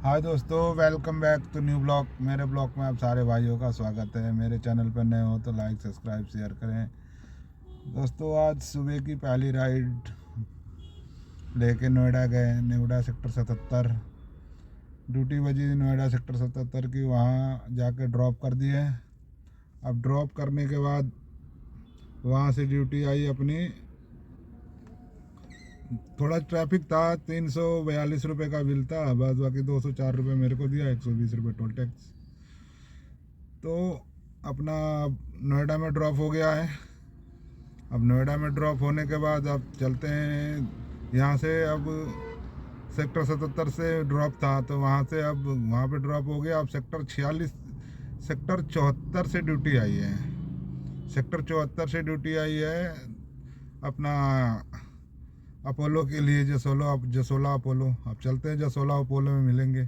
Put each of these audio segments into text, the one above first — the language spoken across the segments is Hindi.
हाय दोस्तों, welcome back to new blog. मेरे ब्लॉग में आप सारे भाइयों का स्वागत है। मेरे चैनल पर नए हो तो लाइक सब्सक्राइब शेयर करें। दोस्तों, आज सुबह की पहली राइड लेके नोएडा गए। नोएडा सेक्टर 77 ड्यूटी बजी नोएडा सेक्टर 77 की। वहाँ जाके ड्रॉप कर दिए। अब ड्रॉप करने के बाद वहाँ से ड्यूटी आई अपनी। थोड़ा ट्रैफिक था, 342 का बिल था, बस बाकी 204 मेरे को दिया, 120 टोल टैक्स। तो अपना नोएडा में ड्रॉप हो गया है। अब नोएडा में ड्रॉप होने के बाद अब चलते हैं यहाँ से। अब सेक्टर 77 से ड्रॉप था तो वहाँ से अब वहाँ पे ड्रॉप हो गया। अब सेक्टर 74 से ड्यूटी आई है। सेक्टर 74 से ड्यूटी आई है अपना अपोलो के लिए, जसोला अपोलो। अब चलते हैं, जसोला अपोलो में मिलेंगे।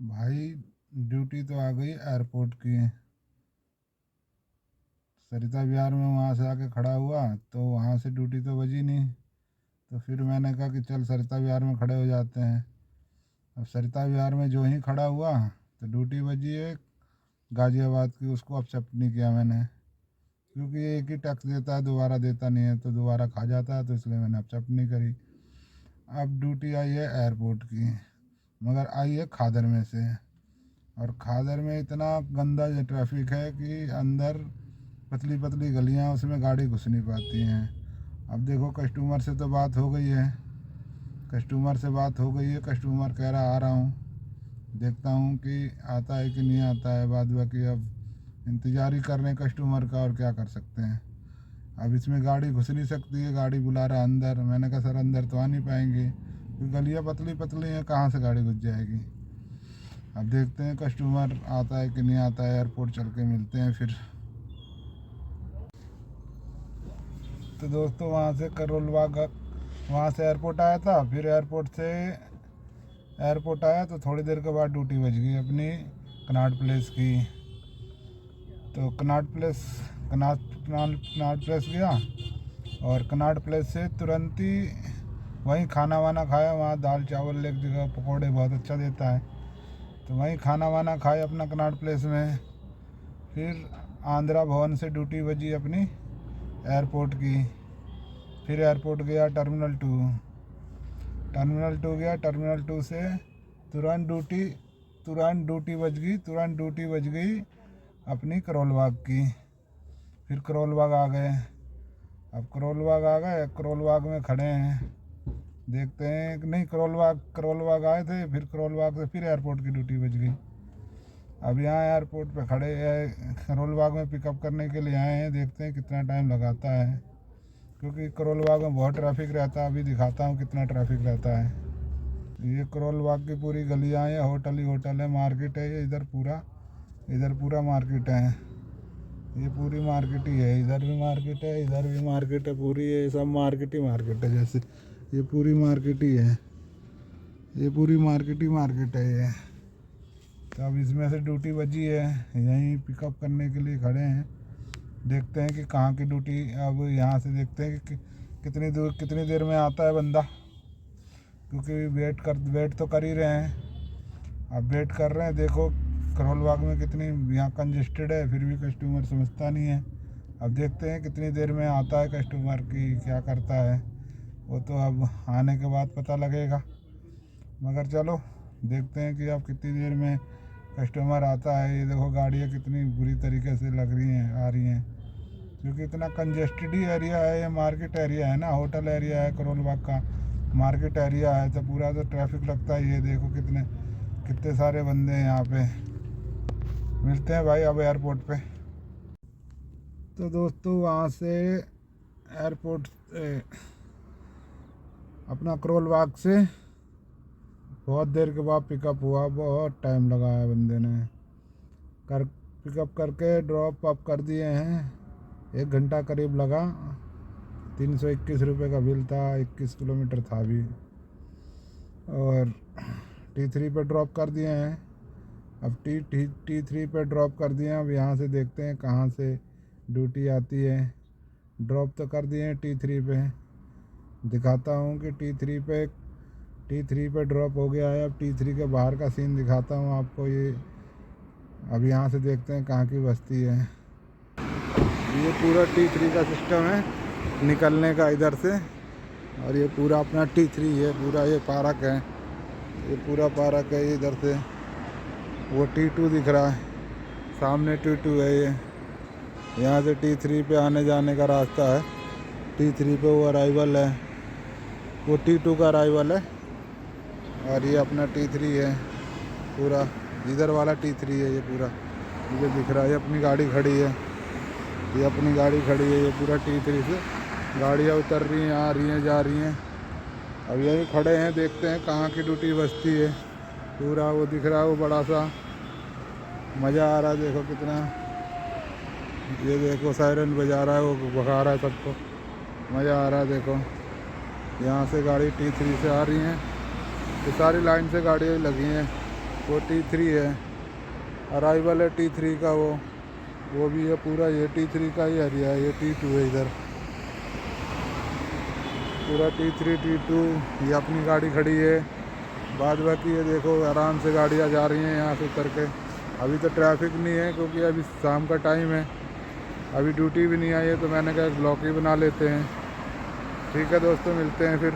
भाई ड्यूटी तो आ गई एयरपोर्ट की। सरिता विहार में वहाँ से आके खड़ा हुआ तो वहाँ से ड्यूटी तो बजी नहीं। तो फिर मैंने कहा कि चल सरिता विहार में खड़े हो जाते हैं। अब सरिता विहार में जो ही खड़ा हुआ तो ड्यूटी बजी है गाज़ियाबाद की। उसको एक्सेप्ट नहीं किया मैंने, क्योंकि एक ही टैक्स देता है, दोबारा देता नहीं है, तो दोबारा खा जाता है, तो इसलिए मैंने एक्सेप्ट नहीं करी। अब ड्यूटी आई है एयरपोर्ट की, मगर आई है खादर में से। और खादर में इतना गंदा ट्रैफिक है कि अंदर पतली पतली गलियां, उसमें गाड़ी घुस नहीं पाती हैं। अब देखो, कस्टमर से तो बात हो गई है। कस्टमर कह रहा आ रहा हूँ, देखता हूँ कि आता है कि नहीं आता है। बाद बाकी अब इंतज़ार ही कर रहे हैं कस्टमर का, और क्या कर सकते हैं। अब इसमें गाड़ी घुस नहीं सकती है, गाड़ी बुला रहा अंदर। मैंने कहा सर अंदर तो आ नहीं पाएंगे, क्योंकि गलियाँ पतली पतली हैं, कहाँ से गाड़ी घुस जाएगी। अब देखते हैं कस्टमर आता है कि नहीं आता है। एयरपोर्ट चल के मिलते हैं फिर। तो दोस्तों, वहाँ से एयरपोर्ट आया था। फिर एयरपोर्ट आया तो थोड़ी देर के बाद ड्यूटी बज गई अपनी कनॉट प्लेस की। तो कनॉट प्लेस गया, और कनॉट प्लेस से तुरंत ही वहीं खाना वाना खाया। वहाँ दाल चावल एक जगह पकौड़े बहुत अच्छा देता है, तो वहीं खाना वाना खाए अपना कनॉट प्लेस में। फिर आंध्रा भवन से ड्यूटी बजी अपनी एयरपोर्ट की। फिर एयरपोर्ट गया टर्मिनल 2 गया। टर्मिनल 2 से तुरंत ड्यूटी बज गई अपनी करोल बाग की। फिर करोल बाग आ गए। अब करोल बाग में खड़े हैं, देखते हैं कि नहीं। करोल बाग आए थे, फिर करोल बाग से फिर एयरपोर्ट की ड्यूटी बज गई। अब यहाँ एयरपोर्ट पे खड़े हैं, करोल बाग में पिकअप करने के लिए आए हैं। देखते हैं कितना टाइम लगाता है, क्योंकि करोल बाग में बहुत ट्रैफिक रहता है। अभी दिखाता हूँ कितना ट्रैफिक रहता है। ये करोल बाग की पूरी गलियाँ हैं, होटल ही होटल है, मार्केट है ये। इधर पूरा मार्केट है। ये पूरी मार्केट ही है। इधर भी मार्केट है, पूरी ये सब मार्केट ही मार्केट है। जैसे ये पूरी मार्केट ही है, ये। तो अब इसमें से ड्यूटी बची है, यहीं पिकअप करने के लिए खड़े हैं। देखते हैं कि कहाँ की ड्यूटी। अब यहाँ से देखते हैं कि कितनी देर में आता है बंदा, क्योंकि वेट तो कर ही रहे हैं। अब वेट कर रहे हैं। देखो करोल बाग में कितनी यहाँ कंजेस्टेड है, फिर भी कस्टमर समझता नहीं है। अब देखते हैं कितनी देर में आता है कस्टमर, की क्या करता है। वो तो अब आने के बाद पता लगेगा। मगर चलो देखते हैं कि अब कितनी देर में कस्टमर आता है। ये देखो गाड़ियाँ कितनी बुरी तरीके से आ रही हैं, क्योंकि इतना कंजेस्टेड ही एरिया है। ये मार्केट एरिया है ना, होटल एरिया है करोल बाग का, मार्केट एरिया है, तो पूरा तो ट्रैफिक लगता है। ये देखो कितने सारे बंदे हैं यहाँ पे। मिलते हैं भाई अब एयरपोर्ट पे। तो दोस्तों, वहाँ से एयरपोर्ट अपना करोल बाग से बहुत देर के बाद पिकअप हुआ। बहुत टाइम लगाया बंदे ने। पिकअप करके ड्रॉप अप कर दिए हैं। 1 घंटा करीब लगा। 321 का बिल था, 21 किलोमीटर था भी। और T3 पे ड्रॉप कर दिए हैं। अब T3 पे ड्रॉप कर दिए हैं। अब यहाँ से देखते हैं कहाँ से ड्यूटी आती है। ड्रॉप तो कर दिए हैं T3 पे। दिखाता हूँ कि T3 पे ड्रॉप हो गया है। अब T3 के बाहर का सीन दिखाता हूँ आपको। ये अब यहाँ से देखते हैं कहाँ की बस्ती है। ये पूरा T3 का सिस्टम है निकलने का इधर से, और ये पूरा अपना T3 है। पूरा ये पार्क है, ये पूरा पार्क है। इधर से वो T2 दिख रहा है, सामने T2 है। ये यहाँ से T3 पे आने जाने का रास्ता है। T3 पे वो अराइवल है, वो T2 का अराइवल है, और ये अपना T3 है। पूरा इधर वाला T3 है। ये पूरा मुझे दिख रहा है। ये अपनी गाड़ी खड़ी है, ये अपनी गाड़ी खड़ी है। ये पूरा T3 से गाड़ियाँ उतर रही हैं, आ रही हैं, जा रही हैं। अब यही खड़े हैं, देखते हैं कहाँ की ड्यूटी बजती है। पूरा वो दिख रहा है, वो बड़ा सा मज़ा आ रहा है। देखो कितना, ये देखो सायरन बजा रहा है, वो भगा रहा है सबको, मज़ा आ रहा है। देखो यहाँ से गाड़ी T3 से आ रही हैं, ये सारी लाइन से गाड़ियाँ लगी हैं। वो T3 है, अराइवल है T3 का। वो भी है पूरा। ये T3 का ही एरिया है, ये T2 है इधर। पूरा T3 T2। ये अपनी गाड़ी खड़ी है। बाद बाकी ये देखो आराम से गाड़ियाँ जा रही हैं यहाँ से उतर के। अभी तो ट्रैफिक नहीं है क्योंकि अभी शाम का टाइम है, अभी ड्यूटी भी नहीं आई है, तो मैंने कहा एक ब्लॉग ही बना लेते हैं। ठीक है दोस्तों, मिलते हैं फिर।